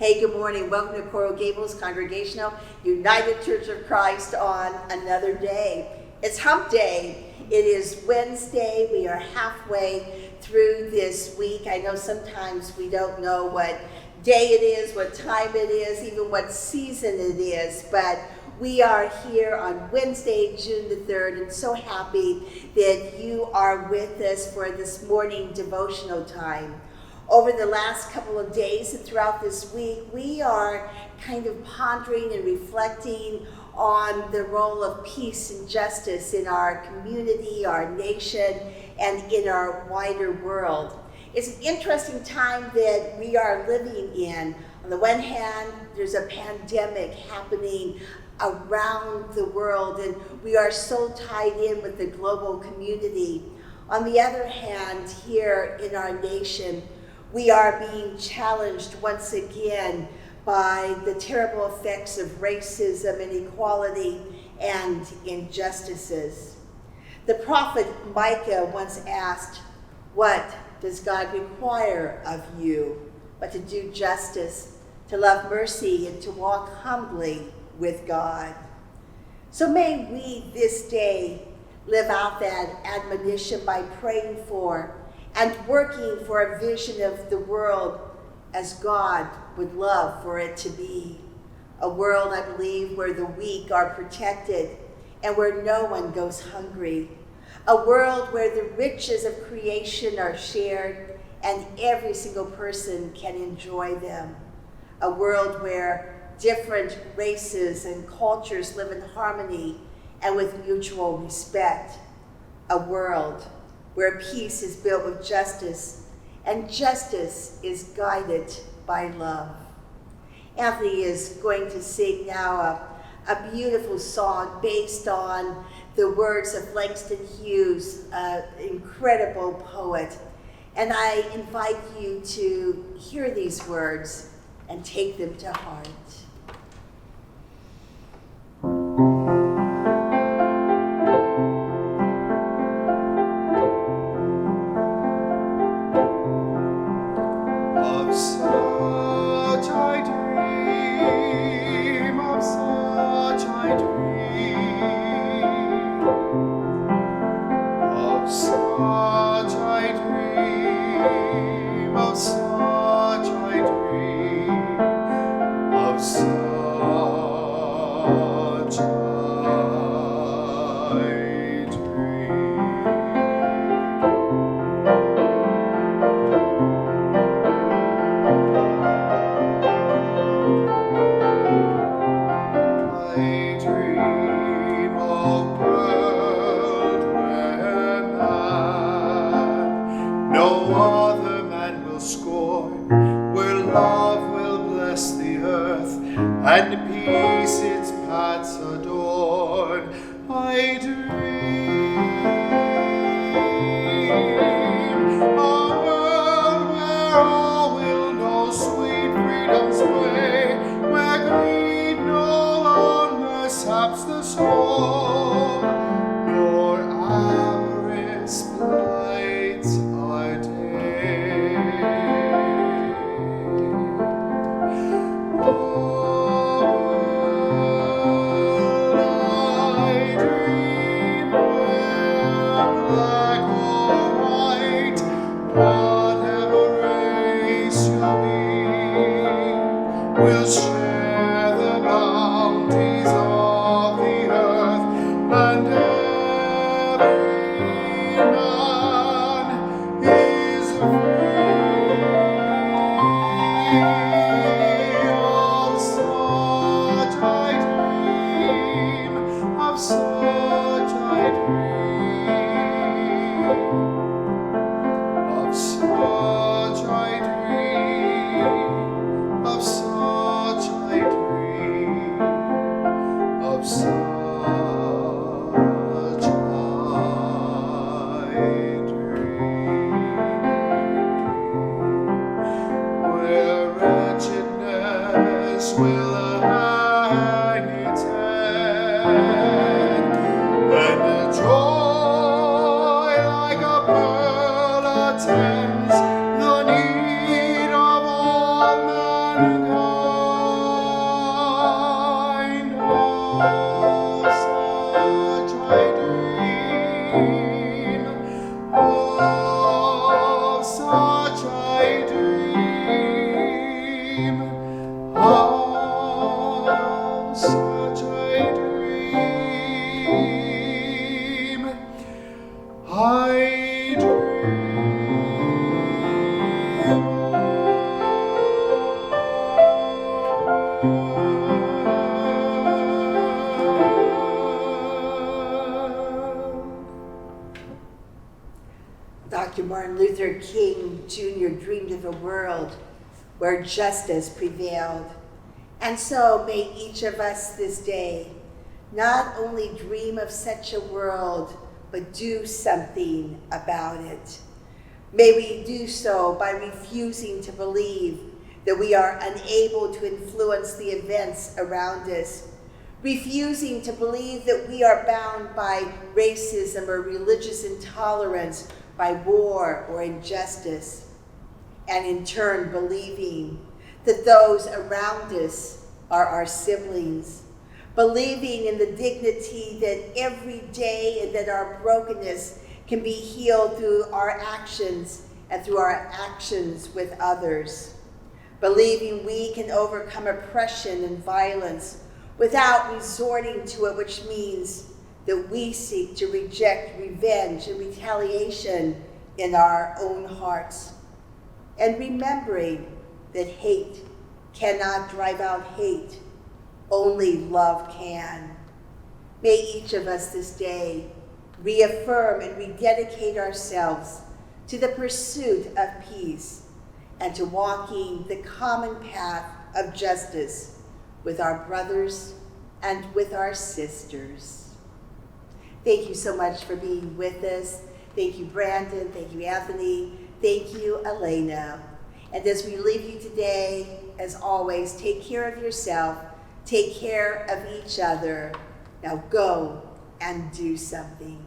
Hey, good morning. Welcome to Coral Gables Congregational United Church of Christ on another day. It's Hump Day. It is Wednesday. We are halfway through this week. I know sometimes we don't know what day it is, what time it is, even what season it is, but we are here on Wednesday, June the 3rd, and so happy that you are with us for this morning devotional time. Over the last couple of days and throughout this week, we are kind of pondering and reflecting on the role of peace and justice in our community, our nation, and in our wider world. It's an interesting time that we are living in. On the one hand, there's a pandemic happening around the world, and we are so tied in with the global community. On the other hand, here in our nation, we are being challenged once again by the terrible effects of racism, inequality, and injustices. The prophet Micah once asked, "What does God require of you but to do justice, to love mercy, and to walk humbly with God?" So may we this day live out that admonition by praying for and working for a vision of the world as God would love for it to be. A world, I believe, where the weak are protected and where no one goes hungry. A world where the riches of creation are shared and every single person can enjoy them. A world where different races and cultures live in harmony and with mutual respect. A world where peace is built with justice and justice is guided by love. Anthony is going to sing now a beautiful song based on the words of Langston Hughes, an incredible poet. And I invite you to hear these words and take them to heart. And peace its paths adorn. I dream a world where all will know sweet freedom's way, where greed no longer saps the soul, nor avarice blights our day. We'll share the bounties of the earth, and every man is free. Of such I dream, of such I dream, of such I dream, of such I dream, of such I dream. Where wretchedness will hang its head, and the joy like a pearl attends the need of all mankind. Oh, such a dream. I Dr. Martin Luther King Jr. dreamed of a world where justice prevailed. And so may each of us this day not only dream of such a world, but do something about it. May we do so by refusing to believe that we are unable to influence the events around us, refusing to believe that we are bound by racism or religious intolerance, by war or injustice, and in turn believing that those around us are our siblings, believing in the dignity that every day and that our brokenness can be healed through our actions and through our actions with others, believing we can overcome oppression and violence without resorting to it, which means that we seek to reject revenge and retaliation in our own hearts, and remembering that hate cannot drive out hate, only love can. May each of us this day reaffirm and rededicate ourselves to the pursuit of peace and to walking the common path of justice with our brothers and with our sisters. Thank you so much for being with us. Thank you, Brandon. Thank you, Anthony. Thank you, Elena. And as we leave you today, as always, take care of yourself. Take care of each other. Now go and do something.